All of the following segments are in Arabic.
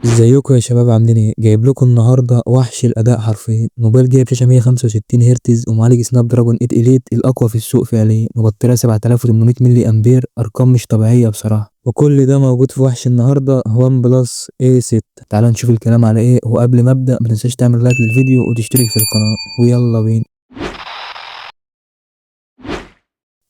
ازيكم يا شباب عاملين ايه؟ جايب لكم النهارده وحش الاداء حرفيا. موبايل جايب شاشه 165 هرتز ومعالج سناب دراجون 8 اليت الاقوى في السوق فعليا، وبطاريه 7800 ملي امبير، ارقام مش طبيعيه بصراحه. وكل ده موجود في وحش النهارده وان بلس اي 6. تعال نشوف الكلام على ايه، وقبل ما ابدا ما تنساش تعمل لايك للفيديو وتشترك في القناه، ويلا بينا.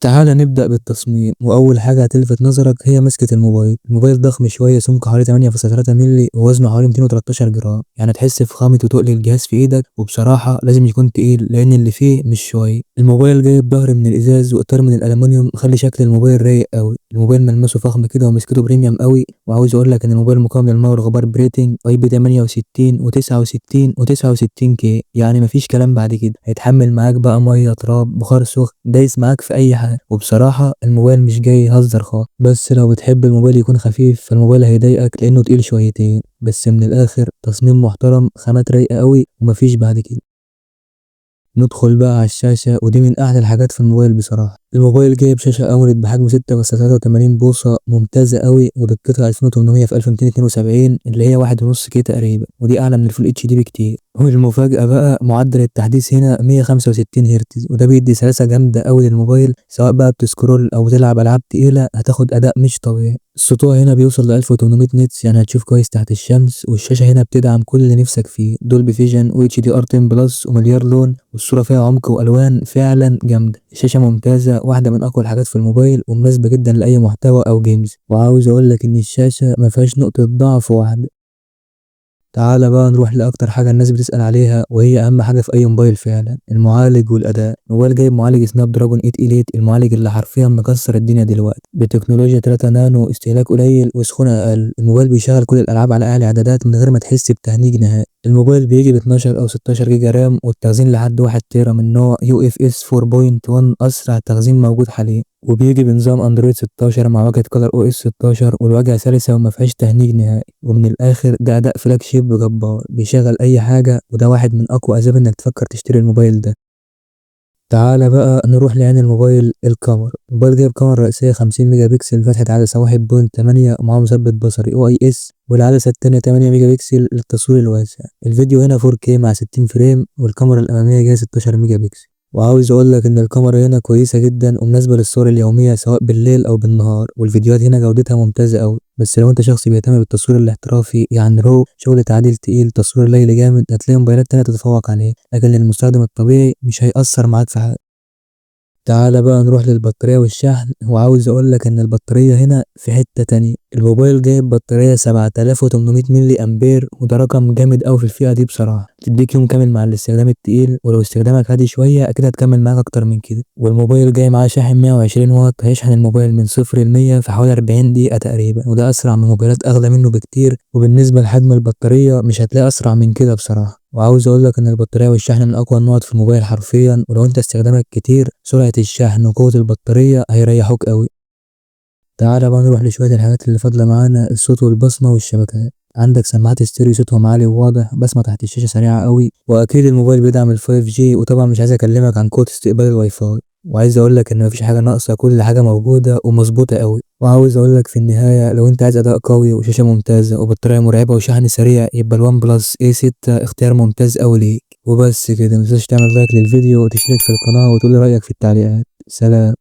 تعالى نبدأ بالتصميم، وأول حاجة هتلفت نظرك هي مسكة الموبايل. الموبايل ضخم شوية، سمكه حوالي 8.3 مللي ووزنه حوالي 213 جرام، يعني تحس بفخامة وتقل الجهاز في إيدك. وبصراحة لازم يكون تقيل لأن اللي فيه مش شوية. الموبايل جايب ظهر من الإزاز وإطار من الألمنيوم مخلي شكل الموبايل رايق أوي. الموبايل ملمسه فخم كده ومسكته بريميوم أوي. وعاوز أقول لك إن الموبايل مقاوم للماء والغبار بريتنج اي بي 68 و69 و69 كي، يعني مفيش كلام بعد كده. هيتحمل معاك بقى مية، تراب، بخار سخن، دايس معاك في أي حاجة. وبصراحة الموبايل مش جاي يهزر خالص، بس لو بتحب الموبايل يكون خفيف فالموبايل هيضايقك لأنه تقيل شويتين. بس من الآخر تصميم محترم، خامات رايقة أوي، ومفيش بعد كده. ندخل بقى على الشاشة، ودي من أحلى الحاجات في الموبايل بصراحة. الموبايل جايب شاشة أموليد بحجم 6.83 بوصة ممتازة قوي، ودقتها 2800 في 1272 اللي هي 1.5 كي تقريبا، ودي أعلى من الفول اتش دي بكتير. والمفاجأة بقى معدل التحديث هنا 165 هرتز، وده بيدي سلاسة جامدة قوي للموبايل. سواء بقى بتسكرول أو تلعب ألعاب تقيلة هتاخد أداء مش طبيعي. السطوع هنا بيوصل ل 1800 نيتس، يعني هتشوف كويس تحت الشمس. والشاشة هنا بتدعم كل اللي نفسك فيه، دولبي فيجن و اتش دي ار 10 بلس ومليار لون، والصورة فيها عمق والوان فعلا جامدة. الشاشة ممتازة، واحدة من اقوى الحاجات في الموبايل، ومناسبة جدا لاي محتوى او جيمز. وعاوز اقول لك ان الشاشة ما فيهاش نقطة ضعف واحدة. تعالى بقى نروح لأكتر حاجة الناس بتسأل عليها، وهي أهم حاجة في أي موبايل فعلا: المعالج والأداء. الموبايل جايب معالج سناب دراجون 8 إليت، المعالج اللي حرفيا مكسر الدنيا دلوقتي بتكنولوجيا 3 نانو، استهلاك قليل وسخونة أقل. الموبايل بيشغل كل الألعاب على أعلى إعدادات من غير ما تحس بتهنيج نهائي. الموبايل بيجي ب 12 أو 16 جيجا رام، والتخزين لحد 1 تيرا من نوع يو اف اس 4.1، أسرع تخزين موجود حاليا. وبيجي بنظام اندرويد 16 مع واجهة كولر او اس 16، والواجهة سلسة وما فيهاش تهنيج نهائي. ومن الاخر ده اداء فلاج شيب جبار، بيشغل اي حاجة، وده واحد من اقوى اسباب انك تفكر تشتري الموبايل ده. تعالى بقى نروح لعين الموبايل. الكاميرا: الموبايل جايب كاميرا رئيسية 50 ميجا بكسل، فتحة عدسة 1.8 ومعاه مثبت بصري او اي اس، والعدسة التانية 8 ميجا بكسل للتصوير الواسع. الفيديو هنا 4K مع 60 فريم، والكاميرا الأمامية جاية 16 ميجا بكسل. وعاوز اقول لك ان الكاميرا هنا كويسه جدا ومناسبه للصور اليوميه سواء بالليل او بالنهار، والفيديوهات هنا جودتها ممتازه قوي. بس لو انت شخص بيهتم بالتصوير الاحترافي، يعني رو شغل تعديل تقيل، تصوير ليلي جامد، هتلاقي موبايلات تانية تتفوق عليه. لكن للمستخدم الطبيعي مش هيأثر معاك في حاجه. تعالى بقى نروح للبطارية والشحن، وعاوز اقول لك ان البطارية هنا في حتة تانية. الموبايل جايب بطارية 7800 ملي امبير، وده رقم جامد اوي في الفئة دي بصراحة. تديك يوم كامل مع الاستخدام التقيل، ولو استخدامك هادي شوية اكيد هتكمل معاك اكتر من كده. والموبايل جاي معاه شاحن 120 واط، هيشحن الموبايل من 0 ل 100 في حوالي 40 دقيقة تقريبا، وده اسرع من موبايلات اغلى منه بكتير. وبالنسبة لحجم البطارية مش هتلاقي اسرع من كده بصراحة. وعاوز اقول لك ان البطاريه والشحن من اقوى النقط في الموبايل حرفيا، ولو انت استخدامك كتير سرعه الشحن وقوه البطاريه هيريحوك قوي. تعالى بقى نروح لشويه الحاجات اللي فاضله معانا: الصوت والبصمه والشبكات. عندك سماعات ستيريو صوتهم عالي وواضح، بصمه تحت الشاشه سريعه قوي، واكيد الموبايل بيدعم ال 5G. وطبعا مش عايز اكلمك عن قوه استقبال الواي فاي. وعايز اقول لك ان مفيش حاجه ناقصه، كل حاجه موجوده ومظبوطه قوي. وعاوز اقول لك في النهايه، لو انت عايز اداء قوي وشاشه ممتازه وبطاريه مرعبه وشحن سريع، يبقى الوان بلس اي 6 اختيار ممتاز قوي ليك. وبس كده، متنساش تعمل لايك للفيديو وتشترك في القناه وتقول لي رايك في التعليقات. سلام.